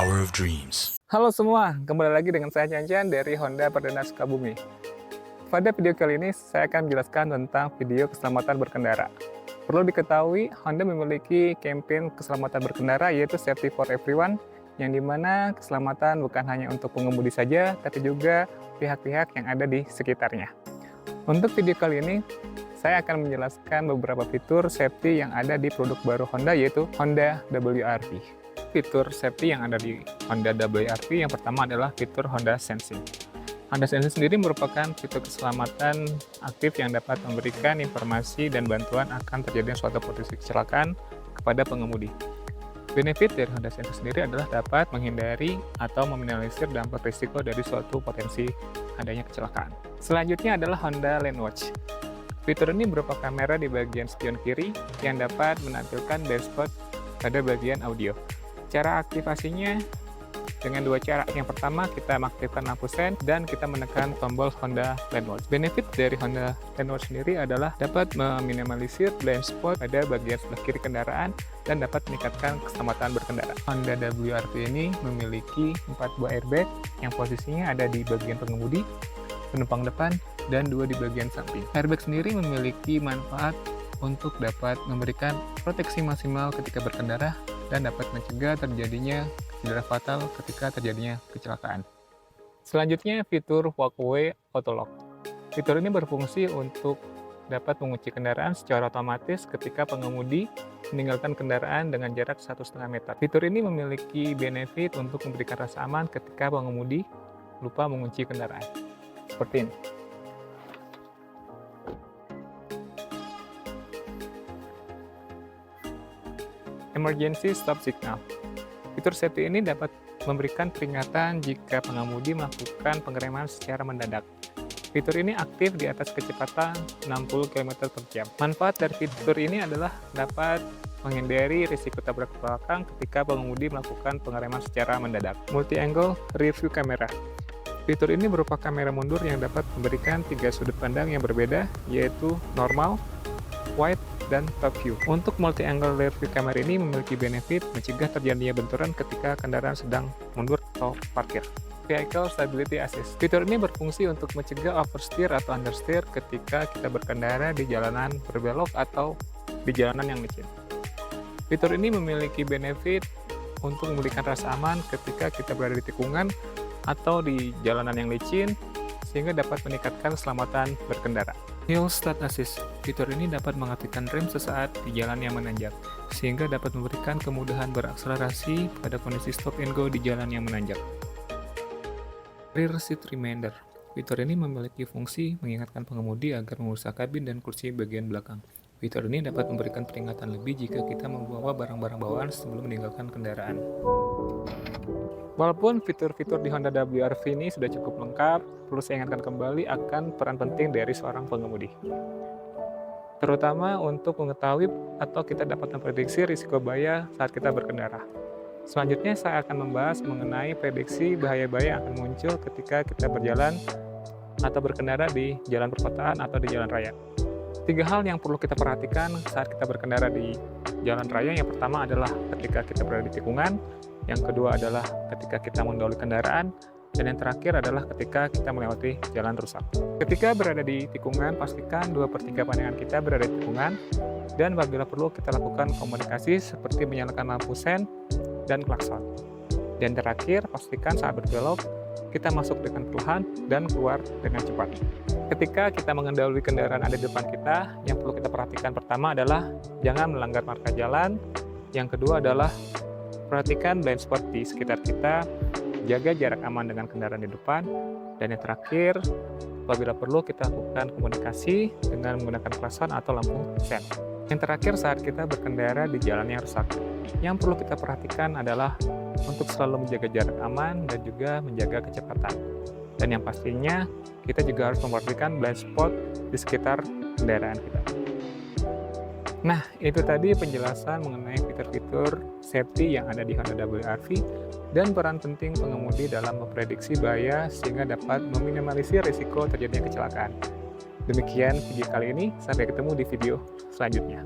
power of dreams. Halo semua, kembali lagi dengan saya Chan dari Honda Perdana Sukabumi. Pada video kali ini, saya akan menjelaskan tentang video keselamatan berkendara. Perlu diketahui, Honda memiliki kampanye keselamatan berkendara yaitu Safety for Everyone, yang dimana keselamatan bukan hanya untuk pengemudi saja, tapi juga pihak-pihak yang ada di sekitarnya. Untuk video kali ini, saya akan menjelaskan beberapa fitur safety yang ada di produk baru Honda, yaitu Honda WRV. Fitur safety yang ada di Honda WRV yang pertama adalah fitur Honda Sensing. Honda Sensing sendiri merupakan fitur keselamatan aktif yang dapat memberikan informasi dan bantuan akan terjadinya suatu potensi kecelakaan kepada pengemudi. Benefit dari Honda Sensing sendiri adalah dapat menghindari atau meminimalisir dampak risiko dari suatu potensi adanya kecelakaan. Selanjutnya adalah Honda Lane Watch. Fitur ini berupa kamera di bagian spion kiri yang dapat menampilkan blind spot pada bagian audio. Cara aktivasinya dengan dua cara. Yang pertama, kita mengaktifkan lampu sen dan kita menekan tombol Honda Lane Watch. Benefit dari Honda Lane Watch sendiri adalah dapat meminimalisir blind spot pada bagian sebelah kiri kendaraan dan dapat meningkatkan keselamatan berkendara. Honda WRV ini memiliki 4 buah airbag yang posisinya ada di bagian pengemudi, penumpang depan, dan 2 di bagian samping. Airbag sendiri memiliki manfaat untuk dapat memberikan proteksi maksimal ketika berkendara dan dapat mencegah terjadinya cedera fatal ketika terjadinya kecelakaan. Selanjutnya, fitur Walkway Auto Lock. Fitur ini berfungsi untuk dapat mengunci kendaraan secara otomatis ketika pengemudi meninggalkan kendaraan dengan jarak 1,5 meter. Fitur ini memiliki benefit untuk memberikan rasa aman ketika pengemudi lupa mengunci kendaraan. Seperti ini. Emergency Stop Signal. Fitur safety ini dapat memberikan peringatan jika pengemudi melakukan pengereman secara mendadak. Fitur ini aktif di atas kecepatan 60 km/jam. Manfaat dari fitur ini adalah dapat menghindari risiko tabrak belakang ketika pengemudi melakukan pengereman secara mendadak. Multi-angle rear view camera. Fitur ini berupa kamera mundur yang dapat memberikan 3 sudut pandang yang berbeda, yaitu normal, wide, dan top view. Untuk multi-angle rear view camera ini memiliki benefit mencegah terjadinya benturan ketika kendaraan sedang mundur atau parkir. Vehicle Stability Assist. Fitur ini berfungsi untuk mencegah oversteer atau understeer ketika kita berkendara di jalanan berbelok atau di jalanan yang licin. Fitur ini memiliki benefit untuk memberikan rasa aman ketika kita berada di tikungan atau di jalanan yang licin, sehingga dapat meningkatkan keselamatan berkendara. Hill Start Assist. Fitur ini dapat mengaktifkan rem sesaat di jalan yang menanjak, sehingga dapat memberikan kemudahan berakselerasi pada kondisi stop and go di jalan yang menanjak. Rear Seat Reminder. Fitur ini memiliki fungsi mengingatkan pengemudi agar merusak kabin dan kursi bagian belakang. Fitur ini dapat memberikan peringatan lebih jika kita membawa barang-barang bawaan sebelum meninggalkan kendaraan. Walaupun fitur-fitur di Honda WRV ini sudah cukup lengkap, perlu saya ingatkan kembali akan peran penting dari seorang pengemudi. Terutama untuk mengetahui atau kita dapat memprediksi risiko bahaya saat kita berkendara. Selanjutnya saya akan membahas mengenai prediksi bahaya-bahaya yang akan muncul ketika kita berjalan atau berkendara di jalan perkotaan atau di jalan raya. 3 hal yang perlu kita perhatikan saat kita berkendara di jalan raya. Yang pertama adalah ketika kita berada di tikungan, yang kedua adalah ketika kita mendahului kendaraan, dan yang terakhir adalah ketika kita melewati jalan rusak. Ketika berada di tikungan, pastikan 2/3 pandangan kita berada di tikungan, dan apabila perlu kita lakukan komunikasi seperti menyalakan lampu sen dan klakson. Dan terakhir, pastikan saat berbelok, kita masuk dengan perlahan dan keluar dengan cepat. Ketika kita mengendalikan kendaraan ada di depan kita, yang perlu kita perhatikan pertama adalah jangan melanggar marka jalan. Yang kedua adalah perhatikan blind spot di sekitar kita, jaga jarak aman dengan kendaraan di depan, dan yang terakhir, apabila perlu kita lakukan komunikasi dengan menggunakan klakson atau lampu sen. Yang terakhir, saat kita berkendara di jalan yang rusak, yang perlu kita perhatikan adalah untuk selalu menjaga jarak aman dan juga menjaga kecepatan. Dan yang pastinya, kita juga harus memperhatikan blind spot di sekitar kendaraan kita. Nah, itu tadi penjelasan mengenai fitur-fitur safety yang ada di Honda WRV dan peran penting pengemudi dalam memprediksi bahaya sehingga dapat meminimalisir risiko terjadinya kecelakaan. Demikian video kali ini, sampai ketemu di video selanjutnya.